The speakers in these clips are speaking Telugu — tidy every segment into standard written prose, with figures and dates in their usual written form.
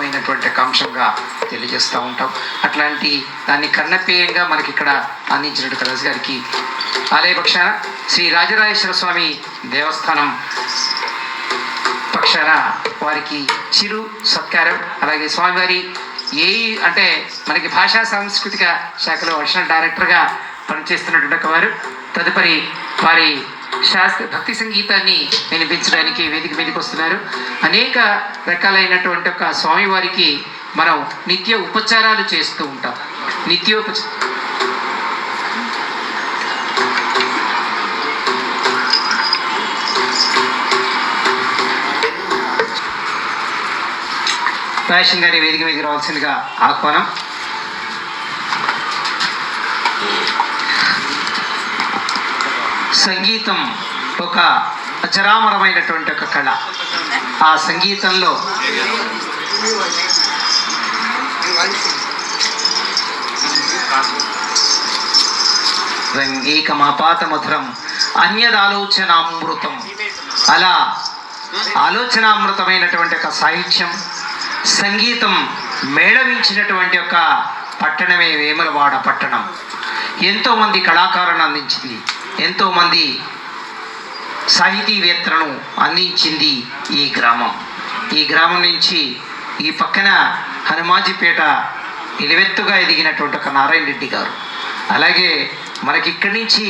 ప్రధానమైనటువంటి అంశంగా తెలియజేస్తూ ఉంటాం. అట్లాంటి దాన్ని కర్ణపేయంగా మనకి ఇక్కడ అందించినట్టు రాజు గారికి ఆలయ పక్షాన శ్రీ రాజరాజేశ్వర స్వామి దేవస్థానం పక్షాన వారికి చిరు సత్కారం. అలాగే స్వామివారి అంటే మనకి భాషా సాంస్కృతిక శాఖలో అడిషనల్ డైరెక్టర్గా పనిచేస్తున్నటువంటి వారు తదుపరి వారి భక్తి సంగీతాన్ని వినిపించడానికి వేదిక మీదకి వస్తున్నారు. అనేక రకాలైనటువంటి ఒక స్వామివారికి మనం నిత్య ఉపచారాలు చేస్తూ ఉంటాం. రాజేశం గారి వేదిక మీదకి రావాల్సిందిగా ఆహ్వానం. సంగీతం ఒక అచరామరమైనటువంటి ఒక కళ. ఆ సంగీతంలో రంగీకమాపాత మధురం అన్యదాలోచనామృతం. అలా ఆలోచనామృతమైనటువంటి ఒక సాహిత్యం సంగీతం మేళవించినటువంటి ఒక పట్టణమే వేములవాడ పట్టణం. ఎంతోమంది కళాకారులను అందించింది, ఎంతోమంది సాహితీవేత్తలను అందించింది ఈ గ్రామం. ఈ గ్రామం నుంచి ఈ పక్కన హనుమాజీపేట నిలువెత్తుగా ఎదిగినటువంటి ఒక నారాయణ రెడ్డి గారు, అలాగే మనకి ఇక్కడి నుంచి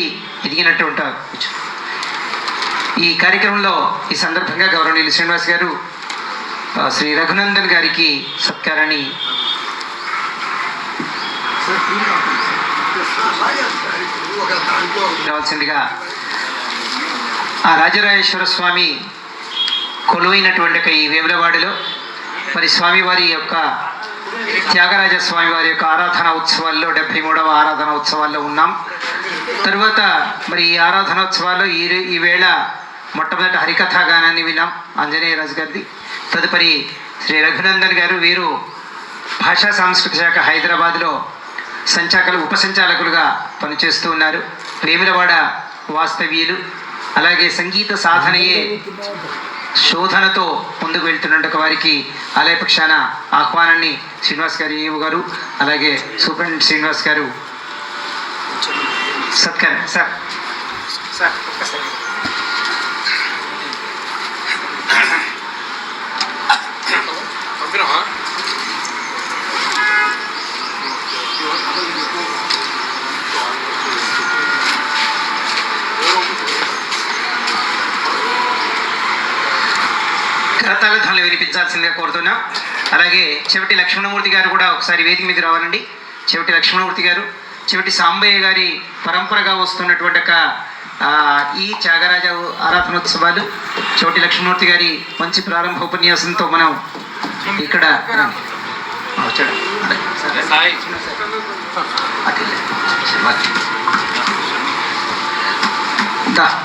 ఎదిగినటువంటి ఈ కార్యక్రమంలో ఈ సందర్భంగా గౌరవనీయులు శ్రీనివాస్ గారు శ్రీ రఘునందన్ గారికి సత్కారాన్ని కావాల్సిందిగా ఆ రాజరాజేశ్వర స్వామి కొలువైనటువంటి ఈ వేములవాడలో మరి స్వామివారి యొక్క త్యాగరాజ స్వామి వారి యొక్క ఆరాధన ఉత్సవాల్లో 73వ ఆరాధన ఉత్సవాల్లో ఉన్నాం. తరువాత మరి ఈ ఆరాధనోత్సవాల్లో ఈవేళ మొట్టమొదటి హరికథా గానాన్ని విన్నాం ఆంజనేయ రాజు గారిది. తదుపరి శ్రీ రఘునందన్ గారు, వీరు భాషా సాంస్కృతిక శాఖ హైదరాబాద్లో ఉపసంచాలకులుగా పనిచేస్తూ ఉన్నారు. వేములవాడ వాస్తవ్యులు. అలాగే సంగీత సాధనయే శోధనతో ముందుకు వెళ్తున్నట్టు వారికి ఆలయ పక్షాన ఆహ్వానాన్ని శ్రీనివాస్ గారు ఏవు గారు, అలాగే సూపరింటెండెంట్ శ్రీనివాస్ గారు సత్కారం. సార్ కరతాళ ధ్వనులు వినిపించాల్సిందిగా కోరుతున్నాం. అలాగే చెవిటి లక్ష్మణమూర్తి గారు కూడా ఒకసారి వేదిక మీద రావాలండి. చెవిటి లక్ష్మణమూర్తి గారు, చెవిటి సాంబయ్య గారి పరంపరగా వస్తున్నటువంటి ఒక ఈ త్యాగరాజ ఆరాధనోత్సవాలు, చెవిటి లక్ష్మణమూర్తి గారి మంచి ప్రారంభ ఉపన్యాసంతో మనం ఇక్కడ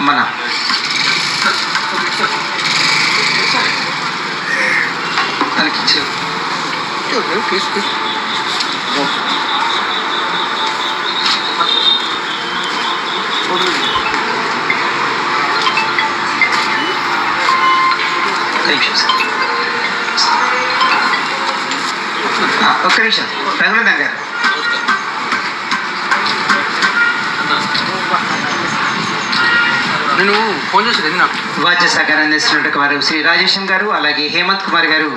మన తనకి ఇచ్చారు. ఒక్క నిమిషం రఘునందన్ గారు. నేను ఫోన్ చేసి వాద్య సహకారం అందిస్తున్నట్టు వారు శ్రీ రాజేశం గారు, అలాగే హేమంత్ కుమార్ గారు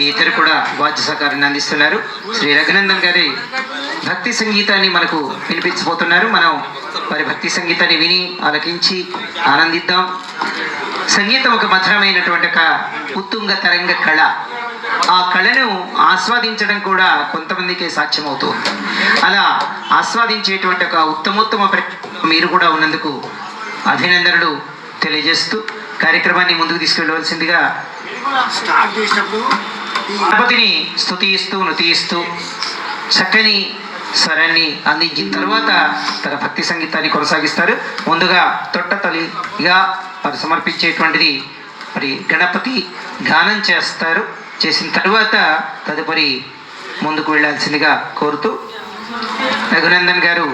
ఈ ఇద్దరు కూడా వాద్య సహకారాన్ని అందిస్తున్నారు. శ్రీ రఘునందన్ గారి భక్తి సంగీతాన్ని మనకు వినిపించబోతున్నారు. మనం వారి భక్తి సంగీతాన్ని విని ఆలకించి ఆనందిద్దాం. సంగీతం ఒక మధురమైనటువంటి ఒక ఉత్తుంగ తరంగ కళ. ఆ కళను ఆస్వాదించడం కూడా కొంతమందికే సాధ్యమవుతుంది. అలా ఆస్వాదించేటువంటి ఒక ఉత్తమోత్తమ మీరు కూడా ఉన్నందుకు అభినందనలు తెలియజేస్తూ కార్యక్రమాన్ని ముందుకు తీసుకెళ్ళవలసిందిగా గణపతిని స్తుతిస్తూ నృతిస్తూ చక్కని స్వరాన్ని అందించిన తర్వాత తన భక్తి సంగీతాన్ని కొనసాగిస్తారు. ముందుగా తొట్టతలిగా వారు సమర్పించేటువంటిది మరి గణపతి గానం చేస్తారు. చేసిన తర్వాత తదుపరి ముందుకు వెళ్ళాల్సిందిగా కోరుతూ రఘునందన్ గారు,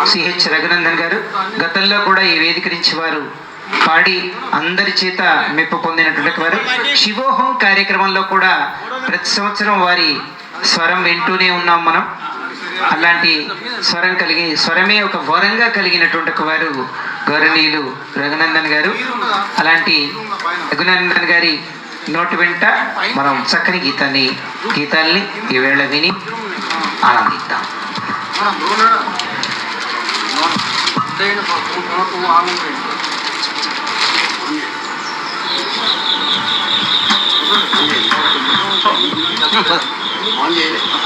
సిహెచ్ రఘునందన్ గారు గతంలో కూడా ఈ వేదిక నుంచి వారు పాడి అందరి చేత మెప్పు పొందినటువంటి వారు. శివోహం కార్యక్రమంలో కూడా ప్రతి సంవత్సరం వారి స్వరం వింటూనే ఉన్నాం మనం. అలాంటి స్వరమే ఒక వరంగా కలిగినటువంటి ఒక వారు గౌరవనీయులు రఘునందన్ గారు. అలాంటి రఘునందన్ గారి నోటి వెంట మనం చక్కని గీతాల్ని ఈవేళ విని ఆనందిద్దాం.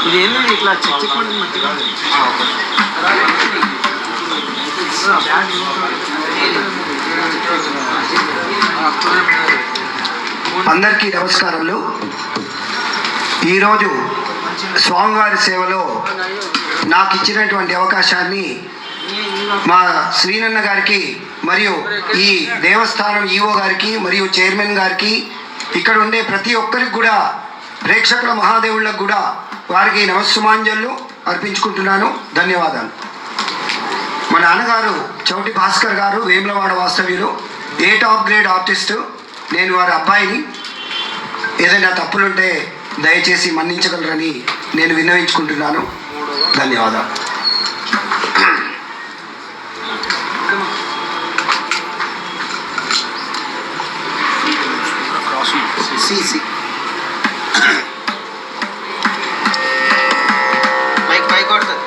ఇదేంటి ఇట్లా అందరికీ నమస్కారములు. ఈరోజు స్వామివారి సేవలో నాకు ఇచ్చినటువంటి అవకాశాన్ని మా శ్రీనన్న గారికి మరియు ఈ దేవస్థానం ఈవో గారికి మరియు చైర్మన్ గారికి ఇక్కడ ఉండే ప్రతి ఒక్కరికి కూడా ప్రేక్షకుల మహాదేవుళ్ళకు కూడా వారికి నమస్సుమాంజలు అర్పించుకుంటున్నాను. ధన్యవాదాలు. మా నాన్నగారు చౌటి భాస్కర్ గారు వేములవాడ వాస్తవ్యులు, 8 టాప్ గ్రేడ్ ఆర్టిస్టు. నేను వారి అబ్బాయిని. ఏదైనా తప్పులుంటే దయచేసి మన్నించగలరని నేను విన్నవించుకుంటున్నాను. ధన్యవాదాలు. సిసి మైక్ పై కొడుతుంది.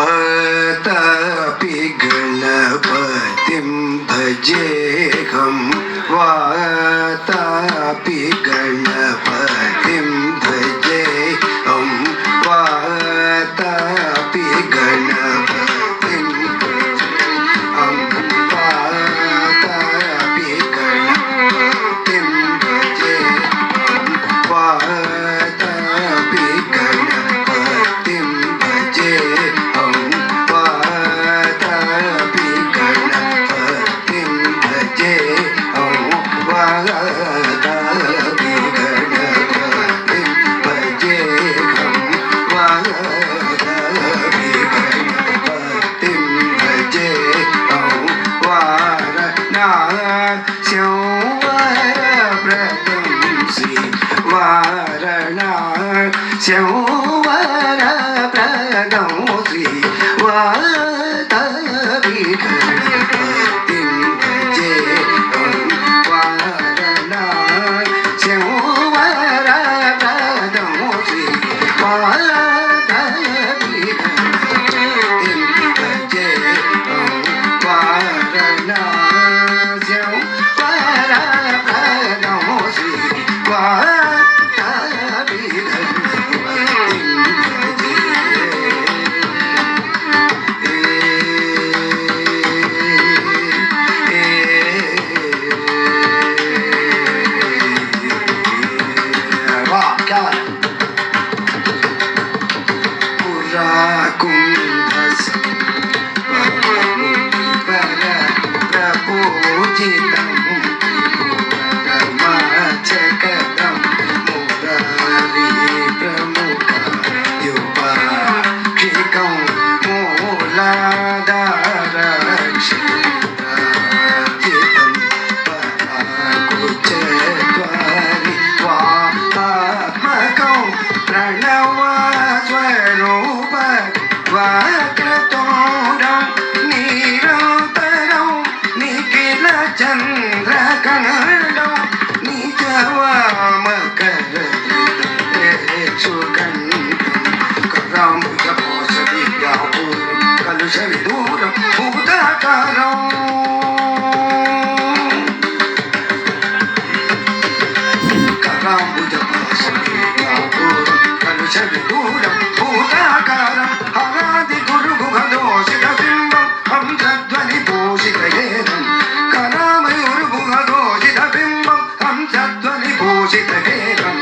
भजेहं वातापि गणपतिं भजेहं वातापि गणपतिं भजेहं वातापि गणपतिं भजेहं वातापि गणपतिं भजेहं वातापि गणपतिं भजेहं वातापि गणपतिं भजेहं वातापि गणपतिं भजेहं वारणास्यं वरप्रदं श्री वारणास्यं वरप्रदं श्री वातापि गणपतिं भजेहं वारणास्यं वरप्रदं श्री वातापि गणपतिं भजेहं वारणास्यं वरप्रदं श्री वातापि गणपतिं वाह क्या बात है। पुराकुंभस् प्रपूजितं त्रिभुवनमाचकदं मुरारी प्रमुखायुपाक्षिकं मूलाधारक्षितं पराकुचत्वारि वातात्मकं प्रणव కరాంబుజ పోషదీయాపూర్వం కలుష విదూరం భూతాకారం కరాంబుజ పోషదీయాపూర్వం కలుష విదూరం భూతాకారం హరాది గురు గుహదోషిత బింబం హంసధ్వని భూషితయేనం కరామయూరు గుహదోషిత బింబం హంసధ్వని భూషితయేనం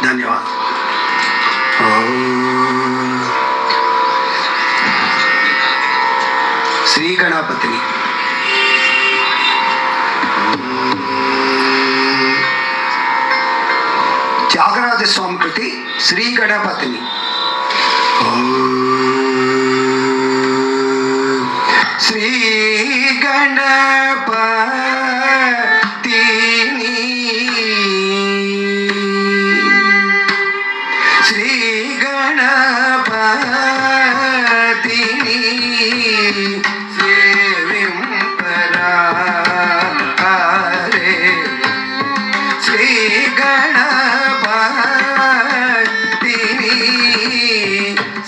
ధన్యవాదాలు. శ్రీ గణపతిని త్యాగరాజ స్వామి కృతి శ్రీ గణపతిని శ్రీ గణపతిని శ్రీ గణపతిని సేవింపరా రే శ్రీ గణపతిని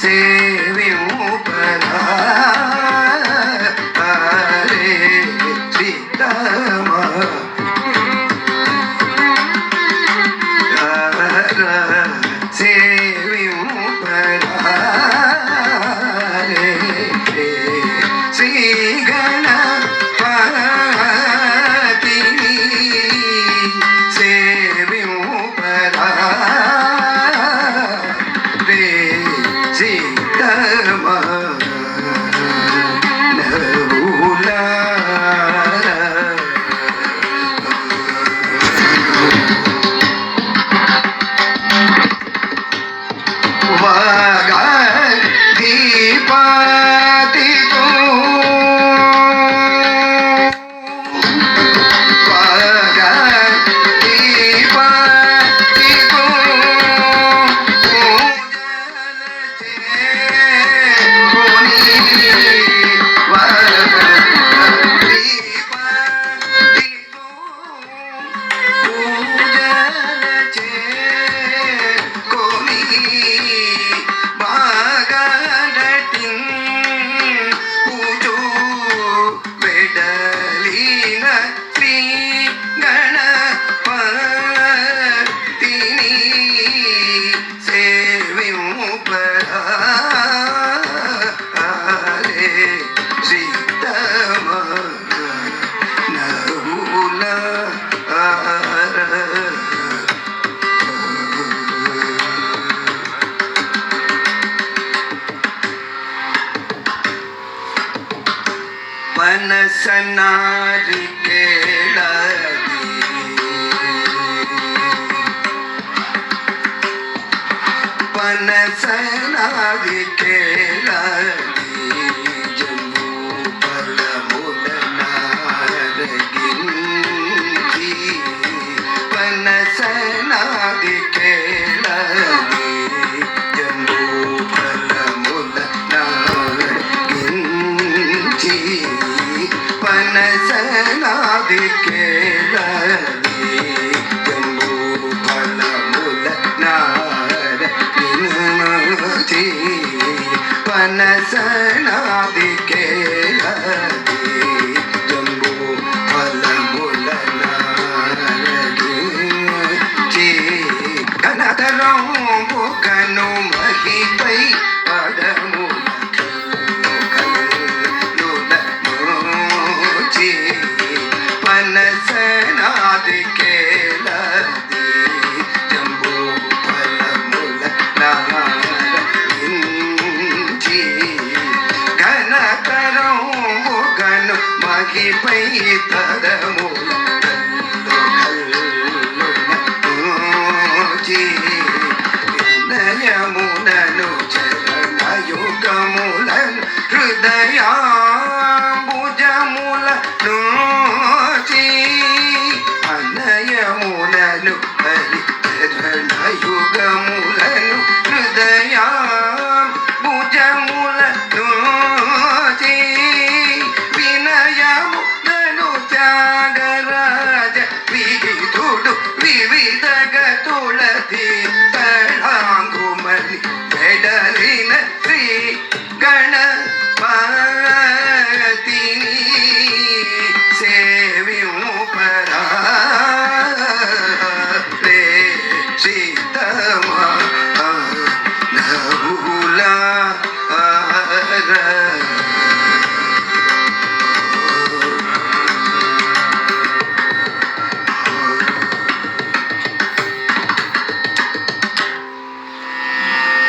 సేవింపరా రే శ్రీరామ ಪನಸನಾರಿ ಕೇಳದಿ ಪನಸನಾರಿ ಕೇಳದಿ ಜಂಬೂ ಫಲಮುಲ ನಾರಗಿಂಚಿ ಪನಸನಾರಿ ಕೇಳದಿ ಜಂಬೂ ಫಲಮುಲ ನಾರಗಿಂಚಿ పనసనాది కేళది జంబూ ఫలముల నారగించి పనసనాది కేళది జంబూ ఫలముల నారగించి ఘనతరంబు గను మహిపై పదము పనసనాది కేళది జంబూ ఫలముల నారగించి ఘనతరంబు గను మహిపై తరముల కల్లున హృదయాంబుజముల నుంచి అనయములను హరిచరణయుగములను హృదయాంబుజముల నుంచి వినయములను త్యాగరాజ వివిధుడు వివిధ గతుల తీర్థాంగుమని పెడలిన శ్రీ గణపతిని సేవింపరా రే సీతమా నవులా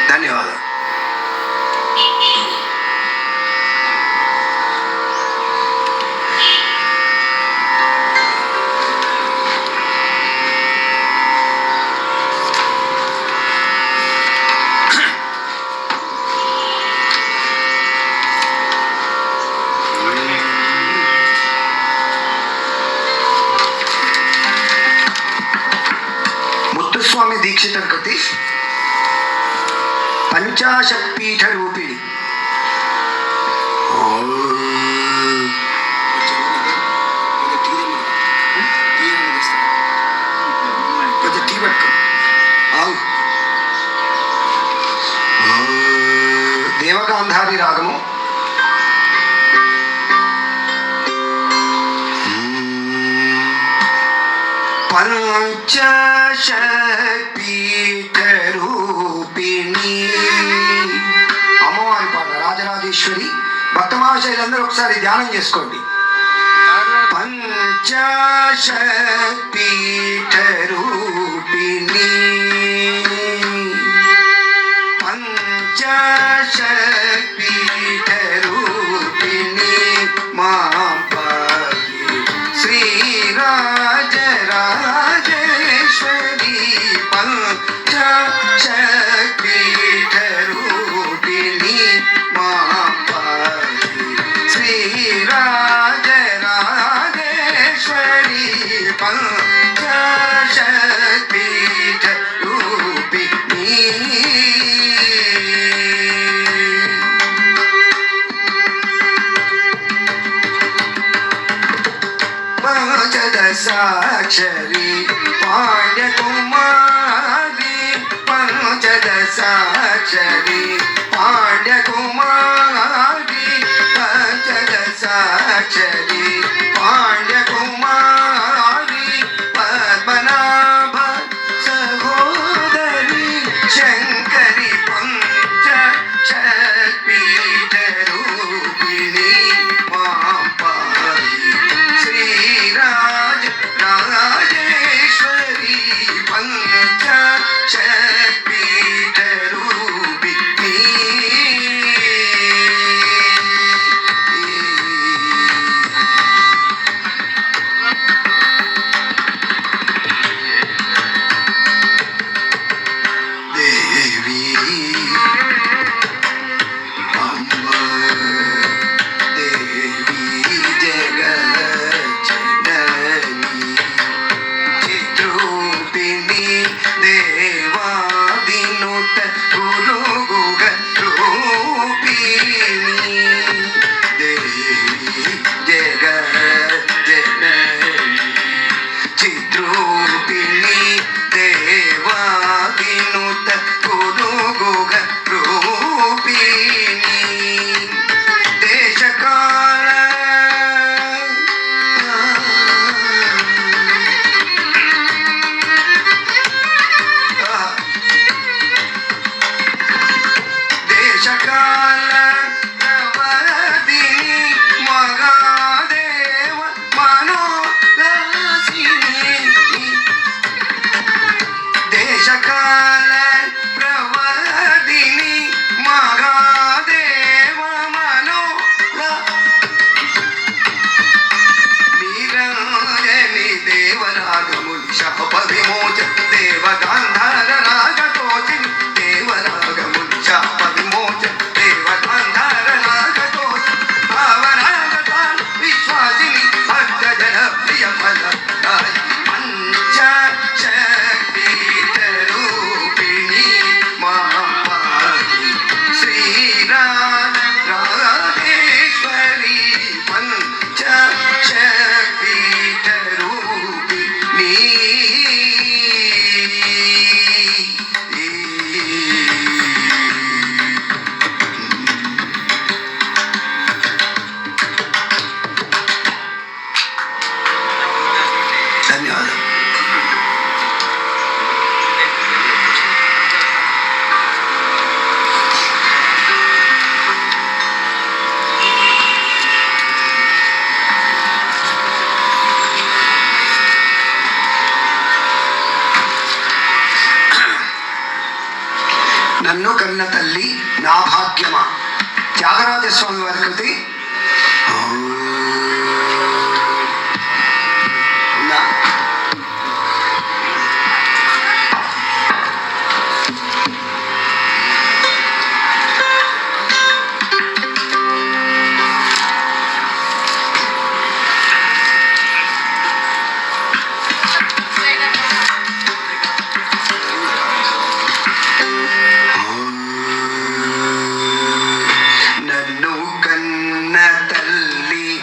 ధన్యవాదాలు. ముత్తుస్వామి దీక్షితుల కృతి పంచాశక్తిపీఠ రూపిణి. కొంచెం టీ పట్టుకో. దేవగాంధారి రాగము. పంచాశక్తిపీఠ రూపిణి అమ్మవారి పాట రాజరాజేశ్వరి. భక్త మహాశైలందరూ ఒకసారి ధ్యానం చేసుకోండి. పంచాశక్తిపీఠ రూపిణి పంచాశక్తిపీఠ రూపిణి మా శ్రీరాజరాజేశ్వరి పంచాశక్తిపీఠ రూపిణి మా శ్రీరాజరాజేశ్వరి పంచాశక్తిపీఠ రూపిణి. పంచదశాక్షరి పాండ్యకుమారి పంచదశాక్షరి పాండ్యకుమారి పంచదశాక్షరి పాండ్యకుమారి పద్మనాభ సహోదరి శంకరి పంచశక్తిపీఠ రూపిణి మాంపారి శ్రీరాజరాజేశ్వరి పంచశక్తిపీఠ రూపిణి. దేవి అమ్మ దేవి జగజ్జనని చిద్రూపిణి దేవాదినుత గురుగుగ రూపిణి దేవి జగజ్జనని చిద్రూపిణి దేవాదినుత గురుగుగ రూపిణి దేశకాల దేశకాల ప్రవదిని మగాదేవ మనోరసిని దేశకాల ప్రవదిని మగాదేవ నిరంజని దేవరాగముని శాప విమోచ దేవగాంధార రాగతోచిని దేవరాగముని శాప విమోచ దేవగాంధార నన్ను కన్న తల్లి నా భాగ్యమా. త్యాగరాజస్వామి వారి కృతి. నన్ను కన్న తల్లి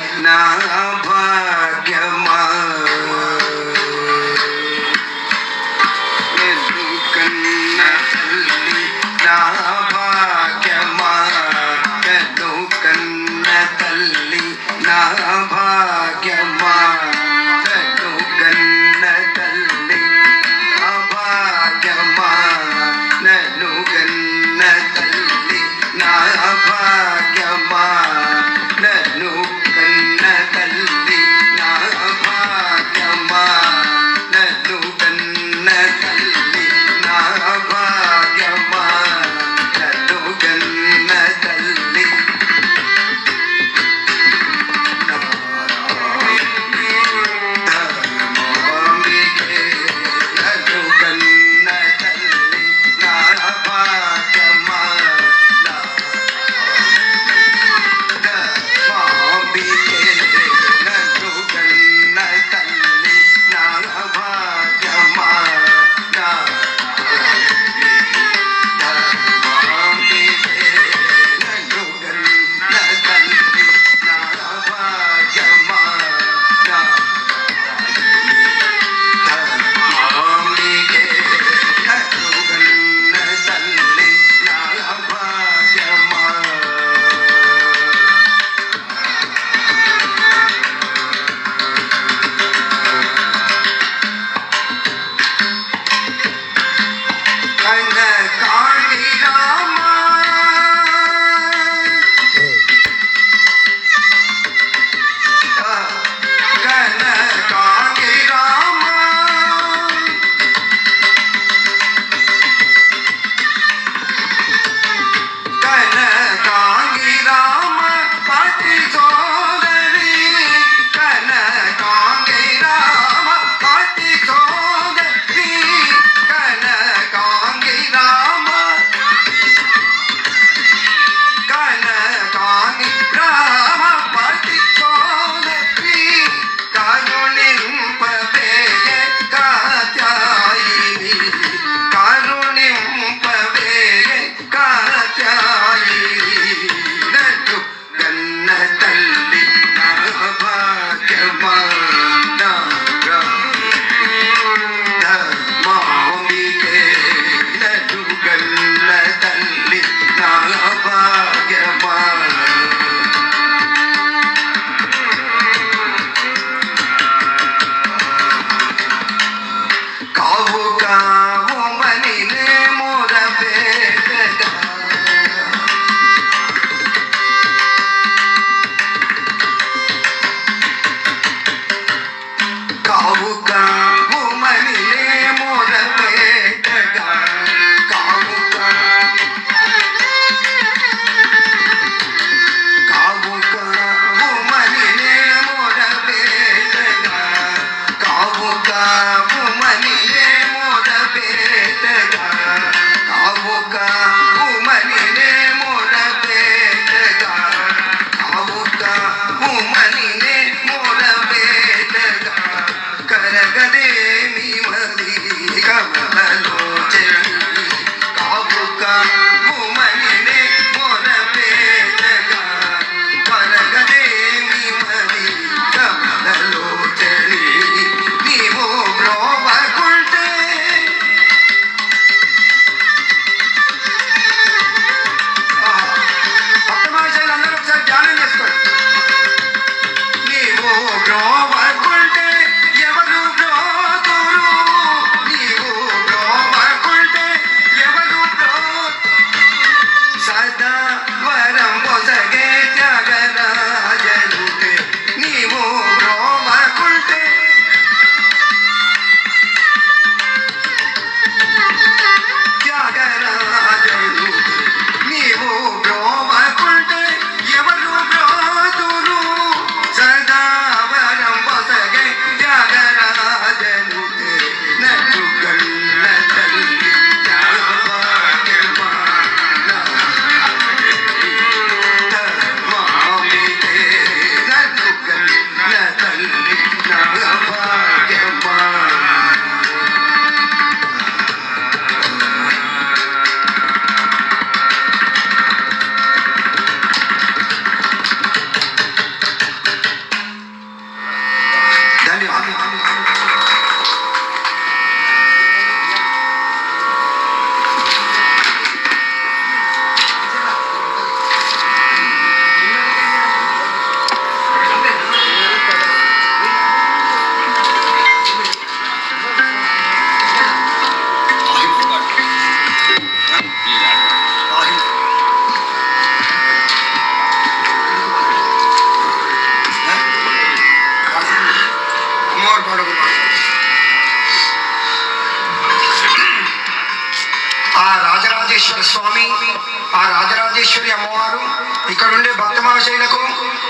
మహాశైలకు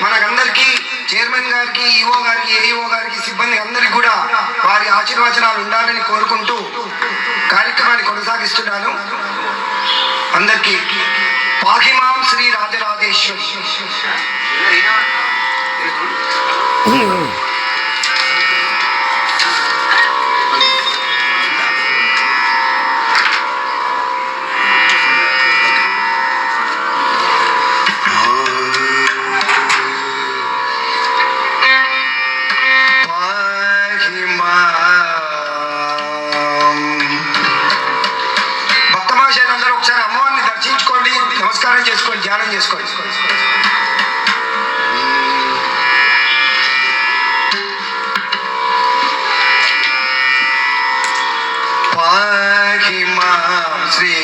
మనకందరికీ చైర్మన్ గారికి, ఈఓ గారికి, ఏఈఓ గారికి, సిబ్బంది అందరికీ కూడా వారి ఆశీర్వచనాలు ఉండాలని కోరుకుంటూ కార్యక్రమాన్ని కొనసాగిస్తున్నాను. అందరికీ పాహిమాం శ్రీ రాజరాజేశ్వరి. భక్తమాషలందరూ ఒకసారి అమ్మవారిని దర్శించుకోండి, నమస్కారం చేసుకోండి, ధ్యానం చేసుకోండి. పాహిమా శ్రీ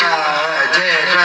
రాజరాజేశ్వరి.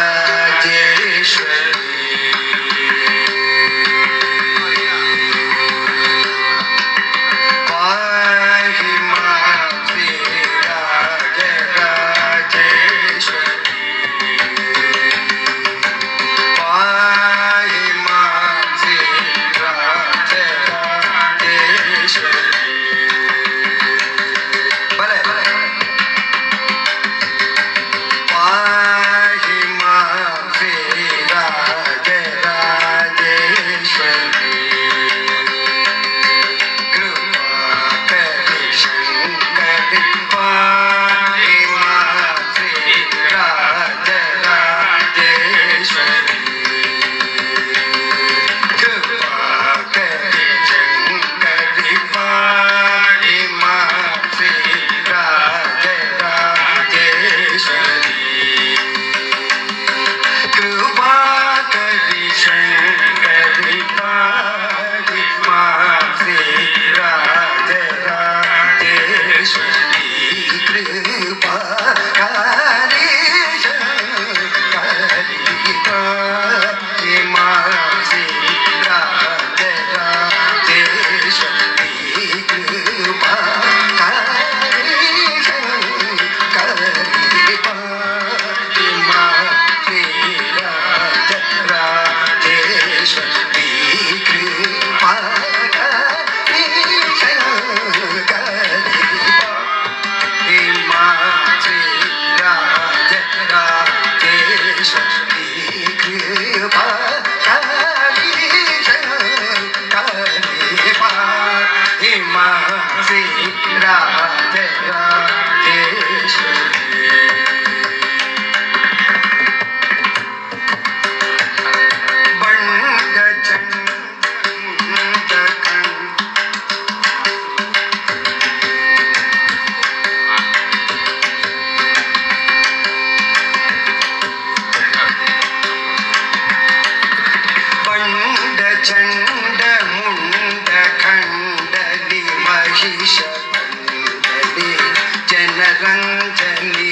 जनरंजनी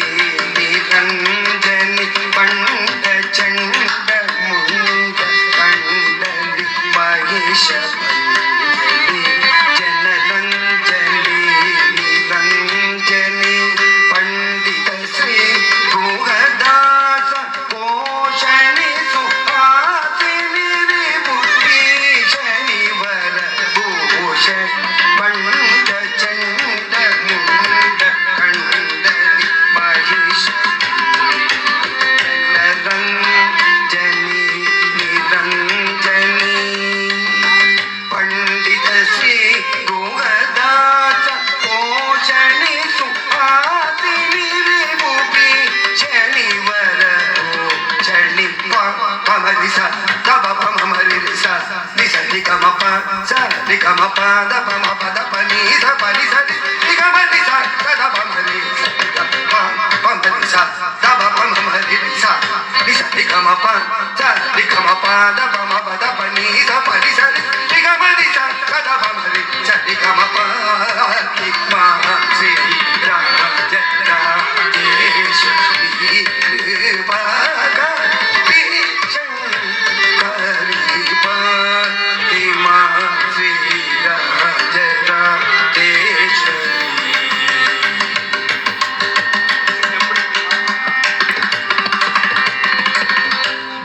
निरंजनी पंड चंड मुंड कंडली महेश पंडली जनरंजनी निरंजनी पंडित श्री भूगदास पोषणी सुहासिनी विभूति शनिवर भूषण पंड चंड मुंड कंडली महेश जनरंजनी निरंजनी पंडित श्री भूगदास पोषणी सुहासिनी विभूति शनिवर भूषणी पमरिसा तब पमरिसा निसति कमप सरि कमप दप मप दप नि ध परि सरि निगमरिसा तद पमरिसा पमरिसा तब पमरिसा निसति कमप सरि कमप दप मप दप नि ध परि सरि निगमरिसा तद पमरिसा निगमप मा श्री राजराजेश्वरी कृपा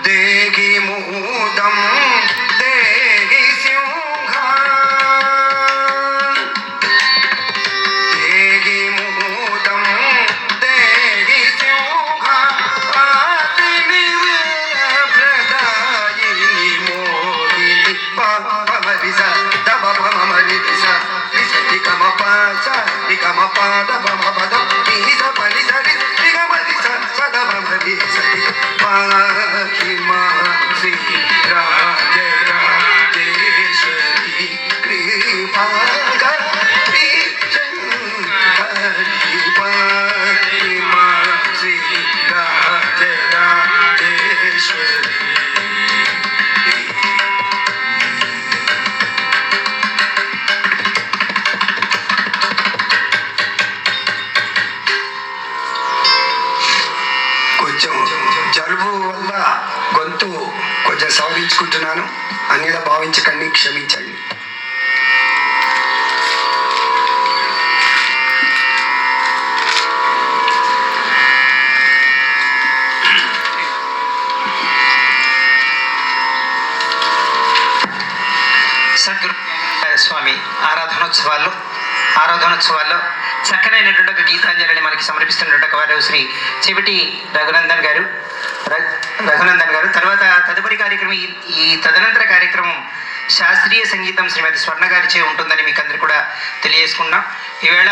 देगी मुदम గమ పాద బమ పద నిజ పని సరి నిగమది సద బమ రి సరి మహిమా శ్రీ రాజరాజేశ్వరి కృపా గరి శంకరి మహిమా శ్రీ రాజరాజేశ్వరి. కొంచెం జలుబు వల్ల గొంతు కొంచెం సవరించుకుంటున్నాను, అన్నిలా భావించకండి, క్షమించండి. సద్గురు స్వామి ఆరాధనోత్సవాల్లో చక్కనైనటువంటి ఒక గీతాంజలిని మనకి సమర్పిస్తున్నటువంటి వారు శ్రీ చెవిటి రఘునందన్ గారు. తర్వాత తదుపరి కార్యక్రమం ఈ తదనంతర కార్యక్రమం శాస్త్రీయ సంగీతం శ్రీమతి స్వర్ణ గారిచే ఉంటుందని మీకు అందరు కూడా తెలియజేసుకున్నాం. ఈవేళ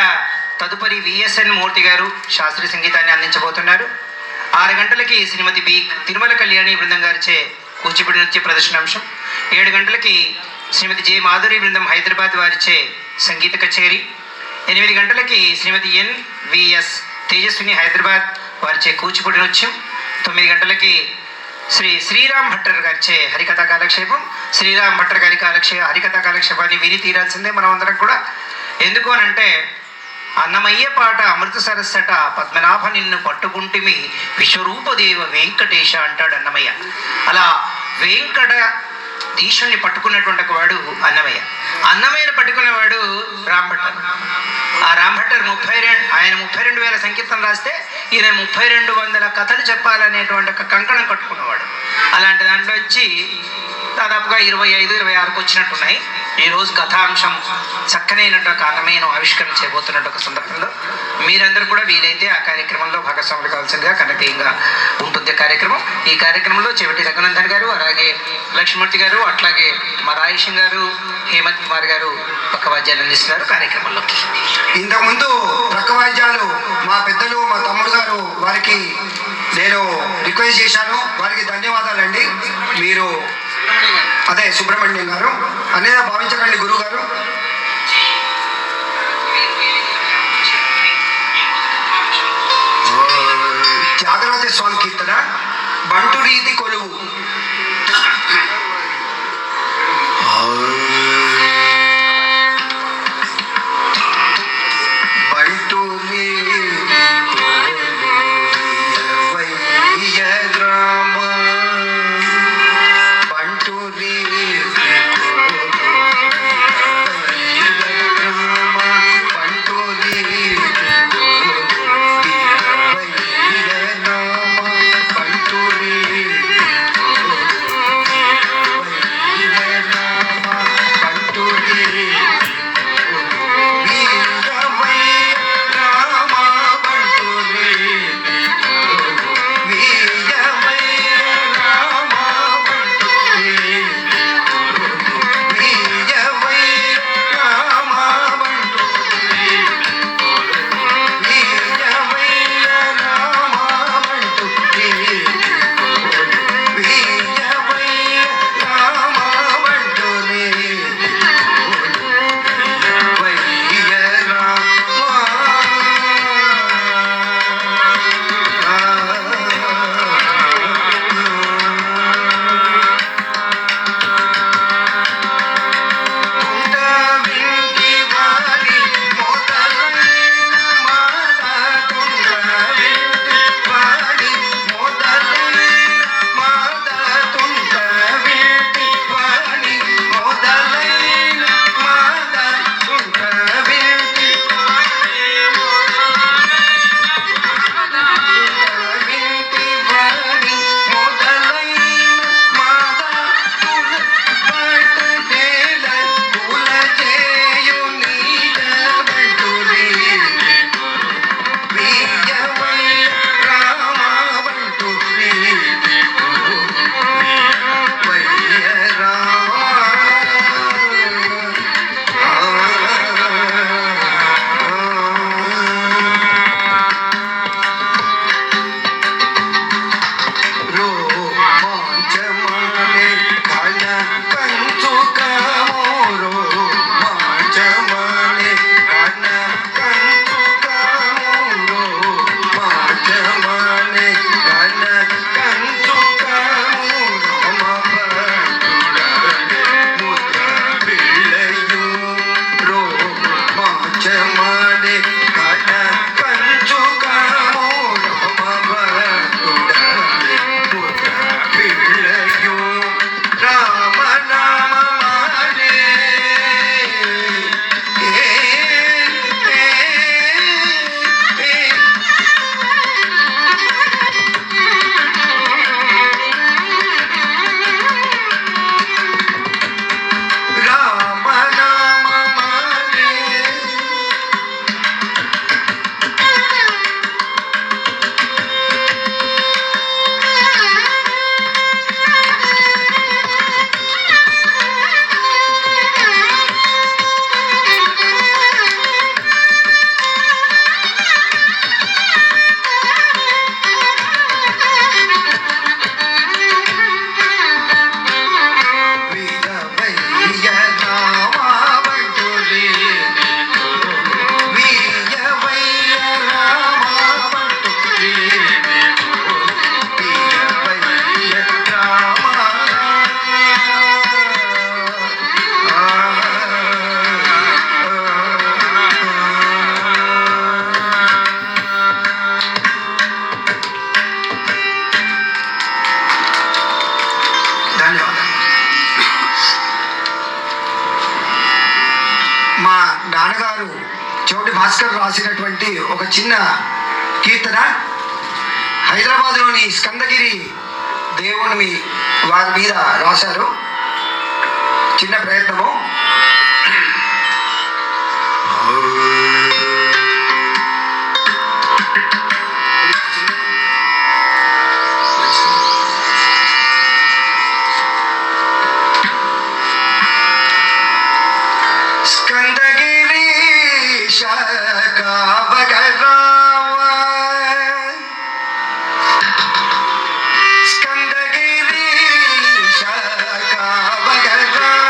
తదుపరి విఎస్ఎన్ మూర్తి గారు శాస్త్రీయ సంగీతాన్ని అందించబోతున్నారు. 6 గంటలకి శ్రీమతి బి తిరుమల కళ్యాణి బృందం గారిచే కూచిపూడి నృత్య ప్రదర్శనాంశం. 7 గంటలకి శ్రీమతి జె మాధురి బృందం హైదరాబాద్ వారిచే సంగీత కచేరీ. 8 గంటలకి శ్రీమతి ఎన్విఎస్ తేజస్విని హైదరాబాద్ వారిచే కూచిపూడి నృత్యం. 9 గంటలకి శ్రీరామ్ భట్టర్ గారిచే హరికథా కాలక్షేపం. శ్రీరామ్ భట్టర్ గారి హరికథా కాలక్షేపాన్ని విని తీరాల్సిందే మనం అందరం కూడా. ఎందుకు అనంటే అన్నమయ్య పాట అమృత సరస్సట పద్మనాభ నిన్ను పట్టుకుంటిమి విశ్వరూపదేవ వెంకటేశ అంటాడు అన్నమయ్య. అలా వెంకటేశుణ్ణి పట్టుకున్నటువంటి వాడు అన్నమయ్యను పట్టుకున్నవాడు రామ్ భట్టర్. ఆ రామ్ భట్టర్ 32,000 సంకీర్తన రాస్తే ఈయన 3,200 కథలు చెప్పాలనేటువంటి ఒక కంకణం కట్టుకున్నవాడు. అలాంటి దాంట్లో వచ్చి దాదాపుగా 25-26కు వచ్చినట్టున్నాయి. ఈరోజు కథాంశం చక్కనైనటువంటి అన్నమయ్యను ఆవిష్కరణ చేయబోతున్నట్టు ఒక సందర్భంలో మీరందరూ కూడా వీలైతే ఆ కార్యక్రమంలో భాగస్వాములు కావాల్సిందిగా కనకీయంగా ఉంటుంది కార్యక్రమం. ఈ కార్యక్రమంలో చెవిటి రఘునందన్ గారు, అలాగే లక్ష్మూర్తి గారు, అట్లాగే మా రాయేశం గారు, హేమంత్ కుమార్ గారు పక్క వాద్యాలు అందిస్తున్నారు కార్యక్రమంలో. ఇంతకుముందు ప్రక్క వాద్యాలు మా పెద్దలు, మా తమ్ముడు గారు వారికి నేను రిక్వెస్ట్ చేశాను, వారికి ధన్యవాదాలండి. మీరు అదే సుబ్రహ్మణ్యం గారు అనేది భావించకండి గురువు గారు. త్యాగరాజ స్వామి కీర్తన బంటు రీతి కొలువు. బంటు గ్రామ బంటు బంటు గారు చౌటి భాస్కర్ రాసినటువంటి ఒక చిన్న కీర్తన హైదరాబాద్లోని స్కందగిరి దేవుని వారి మీద రాశారు. చిన్న ప్రయత్నము. స్కందగిరి కావగరావ స్కందగిరి కావగరావ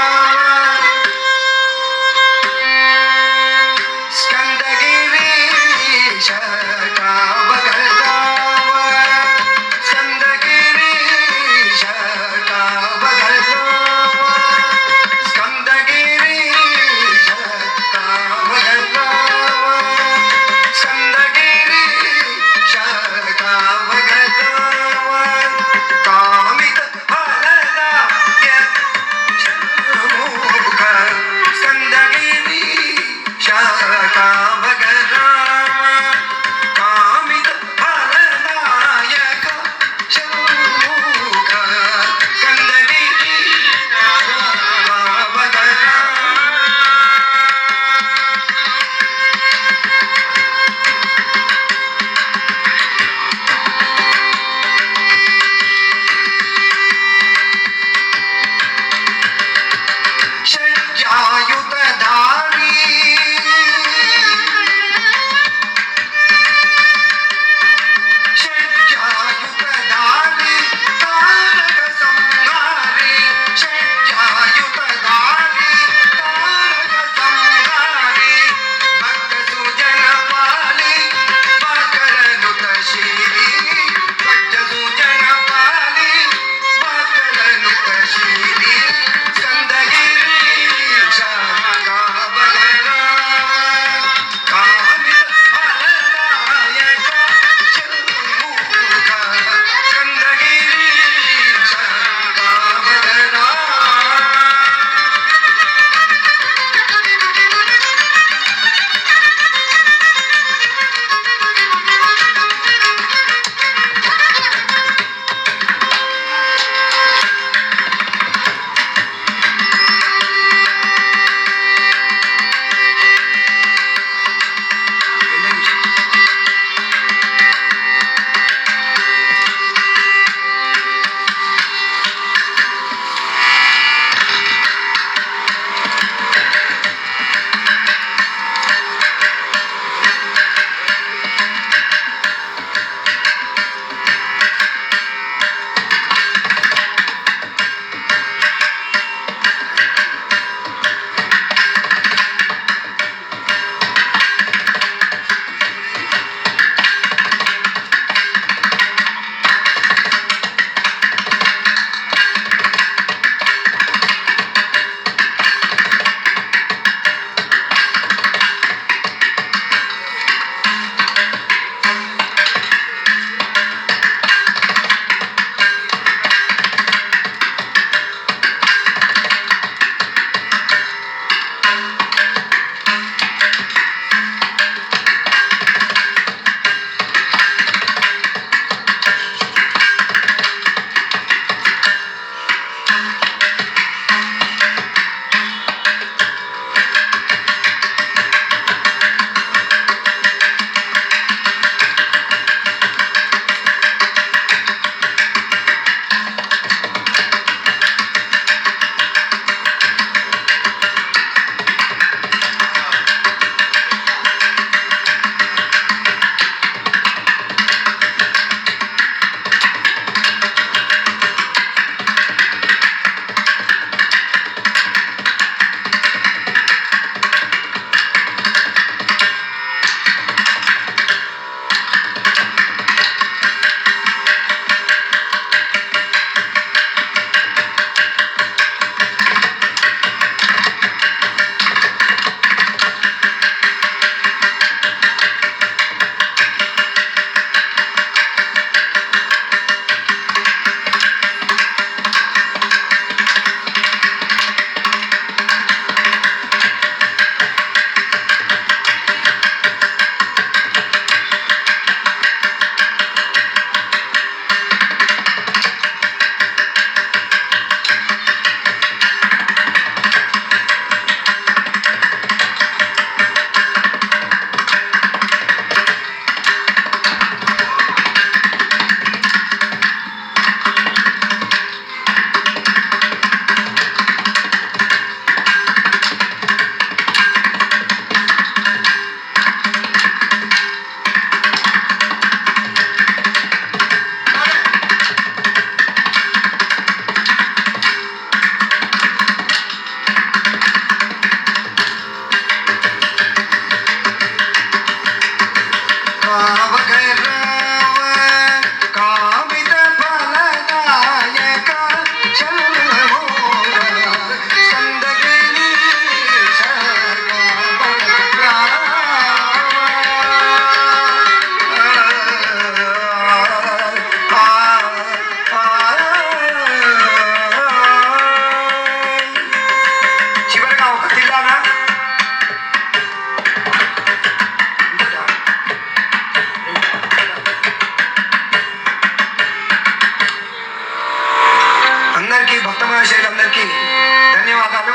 అందరికీ ధన్యవాదాలు.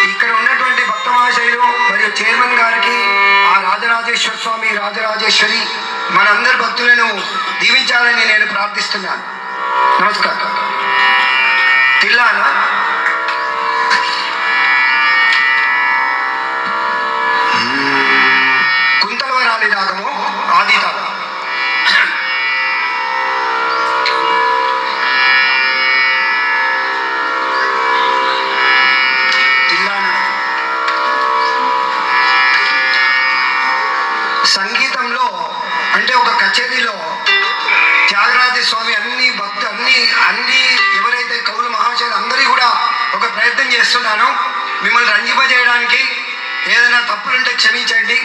ఇక్కడ ఉన్నటువంటి భక్త మహాశయులు మరియు చైర్మన్ గారికి, ఆ రాజరాజేశ్వర స్వామి, రాజరాజేశ్వరి మనందరి భక్తులను దీవించాలని నేను ప్రార్థిస్తున్నాను. నమస్కారం. తిల్లానా కుంతలవరాలి రాగము ఆది తాళం. సంగీతంలో అంటే ఒక కచేరీలో త్యాగరాజ స్వామి అన్ని ఎవరైతే కవులు మహాశయులు అందరి కూడా ఒక ప్రయత్నం చేస్తున్నాను మిమ్మల్ని రంజింపజేయడానికి. ఏదైనా తప్పులుంటే క్షమించండి.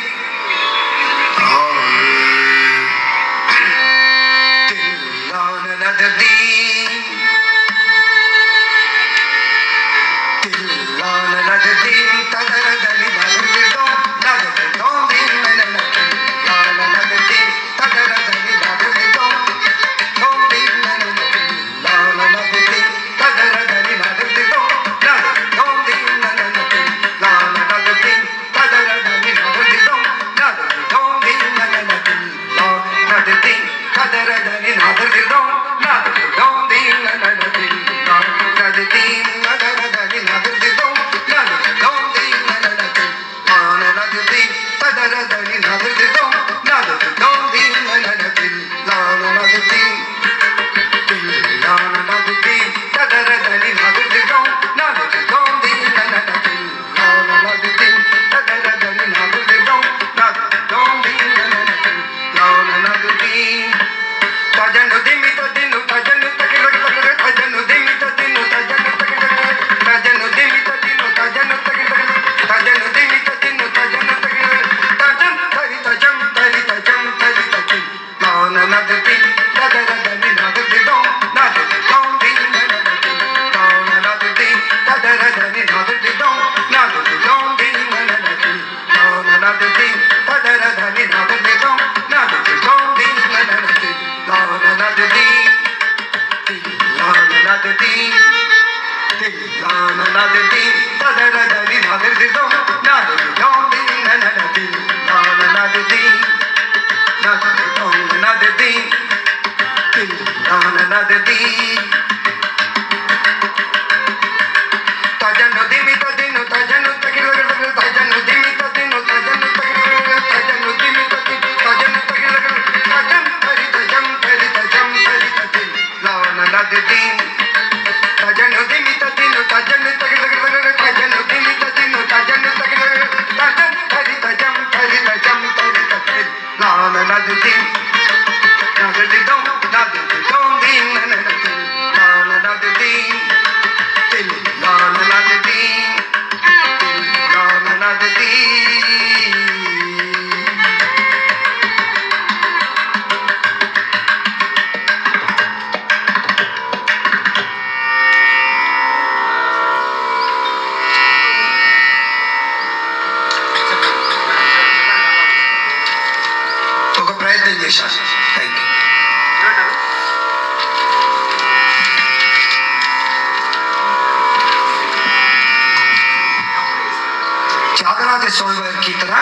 త్యాగరాజ స్వామి వారి కీర్తన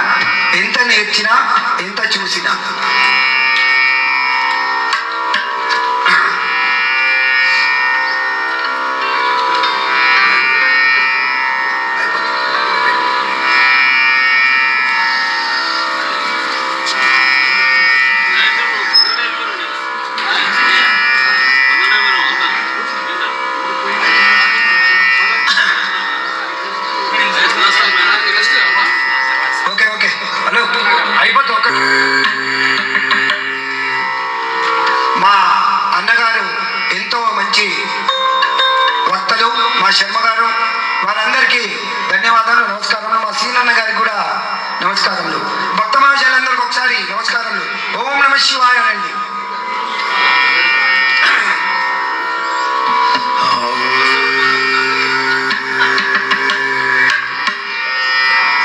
ఎంత నేర్చినా ఎంత చూసినా మా అన్నగారు ఎంతో మంచి వక్తలు, మా శర్మ గారు, వారందరికీ ధన్యవాదాలు, నమస్కారములు. మా సీనన్న గారికి కూడా నమస్కారములు. భక్త మహాశయులందరికీ ఒకసారి నమస్కారములు. ఓం నమ శివాయ అనండి.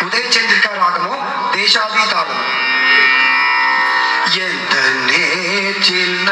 ఉదయ చంద్రిక రాగము దేశాభితాళము. ఎంత నేర్చిన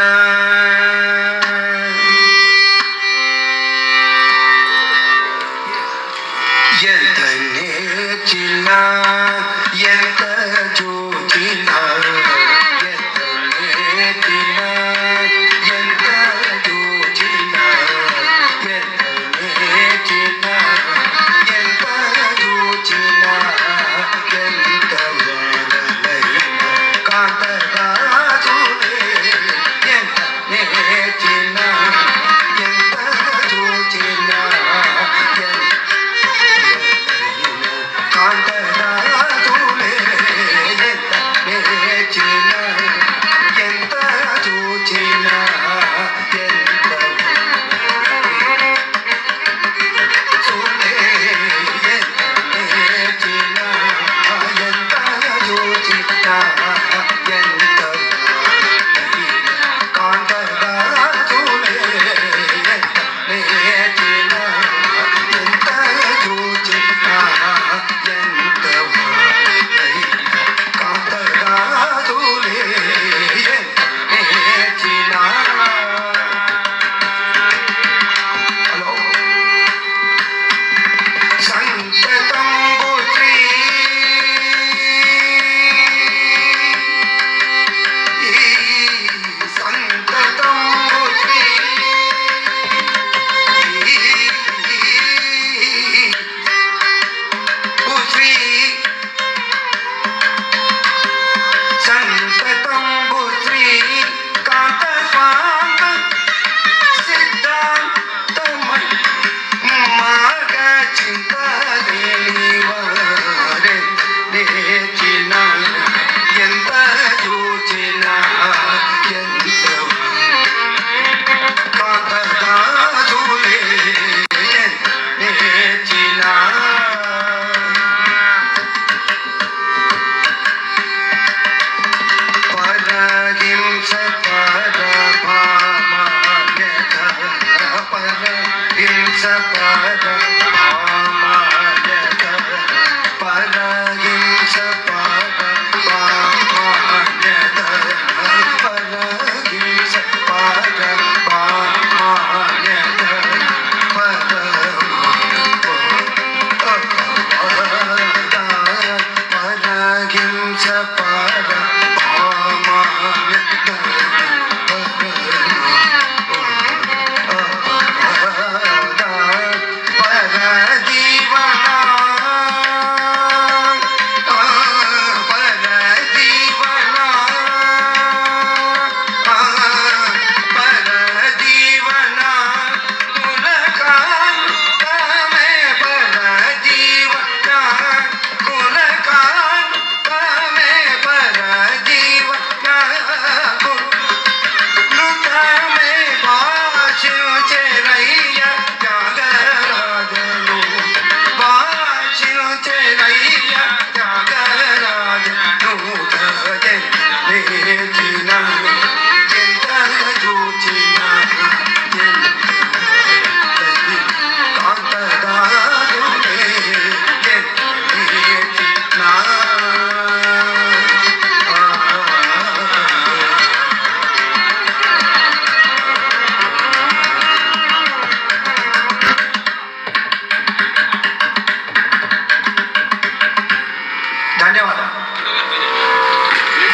ధన్యవాదాలు.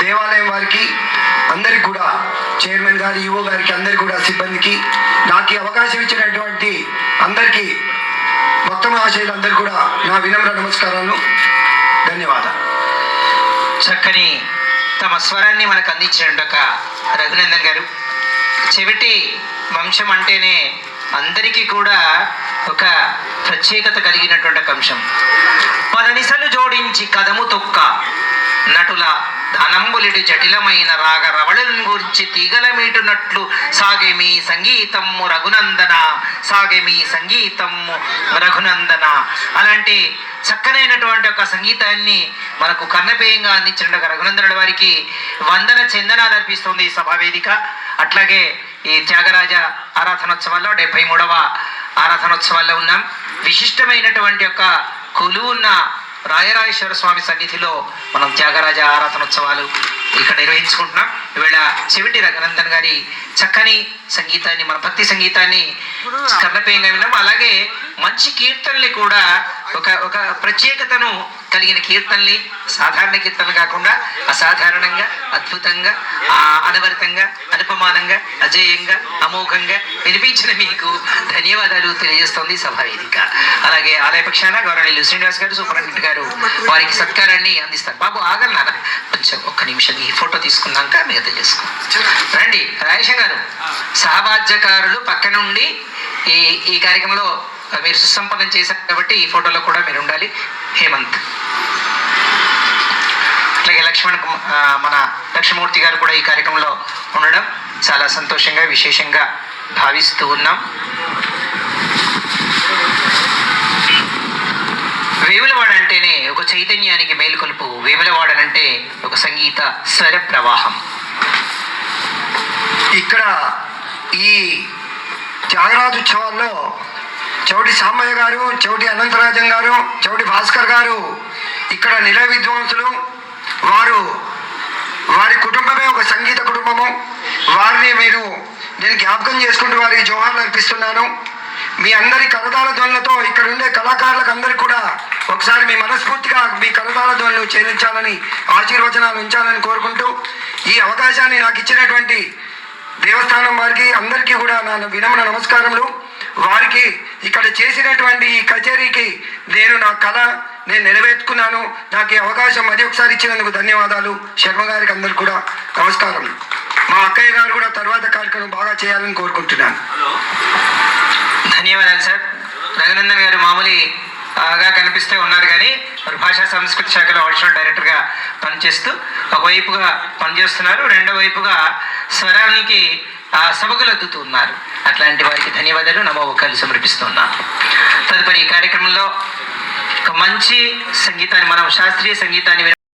దేవాలయం వారికి అందరికి కూడా, చైర్మన్ గారి, ఈవో గారికి, అందరికి కూడా, సిబ్బందికి, నాకు ఈ అవకాశం ఇచ్చినటువంటి అందరికీ, భక్త మహాశయులందరికీ కూడా నా వినమ్ర నమస్కారాలు, ధన్యవాదాలు. చక్కని తమ స్వరాన్ని మనకు అందించిన రఘునందన్ గారు. చెవిటి వంశం అంటేనే అందరికీ కూడా ఒక ప్రత్యేకత కలిగినటువంటి ఒక అంశం. పదనిసలు జోడించి కదము తొక్క నటుల ధనంబులిడి జటిలమైన రాగ రవళులను గురించి తీగల మీటునట్లు సాగే మీ సంగీతము రఘునందన, సాగే మీ సంగీతము రఘునందన. అలాంటి చక్కనైనటువంటి ఒక సంగీతాన్ని మనకు కర్ణపేయంగా అందించిన రఘునందనుడి వారికి వందన చందనాలు అర్పిస్తుంది ఈ సభావేదిక. అట్లాగే ఈ త్యాగరాజ ఆరాధనోత్సవాల్లో 73వ ఆరాధనోత్సవాల్లో ఉన్నాం. విశిష్టమైనటువంటి యొక్క కొలువున్న రాయరాజేశ్వర స్వామి సన్నిధిలో మనం త్యాగరాజ ఆరాధనోత్సవాలు ఇక్కడ నిర్వహించుకుంటున్నాం. ఈవేళ చెవిటి రఘునందన్ గారి చక్కని సంగీతాన్ని, మన భక్తి సంగీతాన్ని కర్ణపేయంగా విన్నాం. అలాగే మంచి కీర్తనల్ని కూడా ఒక ప్రత్యేకతను కలిగిన కీర్తనల్ని, సాధారణ కీర్తనలు కాకుండా అసాధారణంగా, అద్భుతంగా, అనవరతంగా, అనుపమానంగా, అజేయంగా, అమోఘంగా వినిపించిన మీకు ధన్యవాదాలు తెలియజేస్తోంది సభావేదిక. అలాగే ఆలయ పక్షాన గౌరవనీయులు శ్రీనివాస్ గారు, సూపరింటెండెంట్ గారు వారికి సత్కారాన్ని అందిస్తారు. బాబు ఆగలనా కొంచెం ఒక్క నిమిషం, ఈ ఫోటో తీసుకున్నాక మిగతా చేసుకో రండి. రాజేశం గారు, సహబాధ్యకారులు పక్క నుండి ఈ కార్యక్రమంలో మీరు సుసంపన్నం చేశారు కాబట్టి ఈ ఫోటోలో కూడా మీరు ఉండాలి. హేమంత్, అట్లాగే మన లక్ష్మీమూర్తి గారు కూడా ఈ కార్యక్రమంలో ఉండడం చాలా సంతోషంగా, విశేషంగా భావిస్తూ ఉన్నాం. వేములవాడ అంటేనే ఒక చైతన్యానికి మేలుకొలుపు. వేములవాడనంటే ఒక సంగీత స్వర ప్రవాహం. ఇక్కడ ఈ త్యాగరాజ ఉత్సవాల్లో చౌటి సాంబయ్య గారు, చౌటి అనంతరాజం గారు, చౌటి భాస్కర్ గారు ఇక్కడ నిలయ విద్వాంసులు. వారి కుటుంబమే ఒక సంగీత కుటుంబము. వారిని నేను జ్ఞాపకం చేసుకుంటూ వారికి జోహార్లు అర్పిస్తున్నాను. మీ అందరి కరతాళ ధ్వనులతో ఇక్కడ ఉండే కళాకారులకు అందరికీ కూడా ఒకసారి మీ మనస్ఫూర్తిగా మీ కరతాళ ధ్వనులు చేయించాలని, ఆశీర్వచనాలు ఉంచాలని కోరుకుంటూ, ఈ అవకాశాన్ని నాకు ఇచ్చినటువంటి దేవస్థానం వారికి అందరికీ కూడా నా వినమ్ర నమస్కారములు. వారికి ఇక్కడ చేసినటువంటి ఈ కచేరీకి నా కళ నేను నెరవేర్చుకున్నాను. నాకు ఈ అవకాశం మరి ఒకసారి ఇచ్చినందుకు ధన్యవాదాలు. శర్మ గారికి అందరికి కూడా నమస్కారం. మా అక్కయ్య గారు కూడా తర్వాత కార్యక్రమం బాగా చేయాలని కోరుకుంటున్నాను. ధన్యవాదాలు సార్. రఘునందన్ గారు మామూలుగా కనిపిస్తే ఉన్నారు కానీ మరి భాషా సంస్కృతి శాఖలో అడిషనల్ డైరెక్టర్గా పనిచేస్తూ ఒకవైపుగా పనిచేస్తున్నారు, రెండో వైపుగా స్వరానికి సబగులద్దుతూ ఉన్నారు. అట్లాంటి వారికి ధన్యవాదాలు, నమోకాలు సమర్పిస్తున్నాను. తదుపరి ఈ కార్యక్రమంలో ఒక మంచి సంగీతాన్ని, మనం శాస్త్రీయ సంగీతాన్ని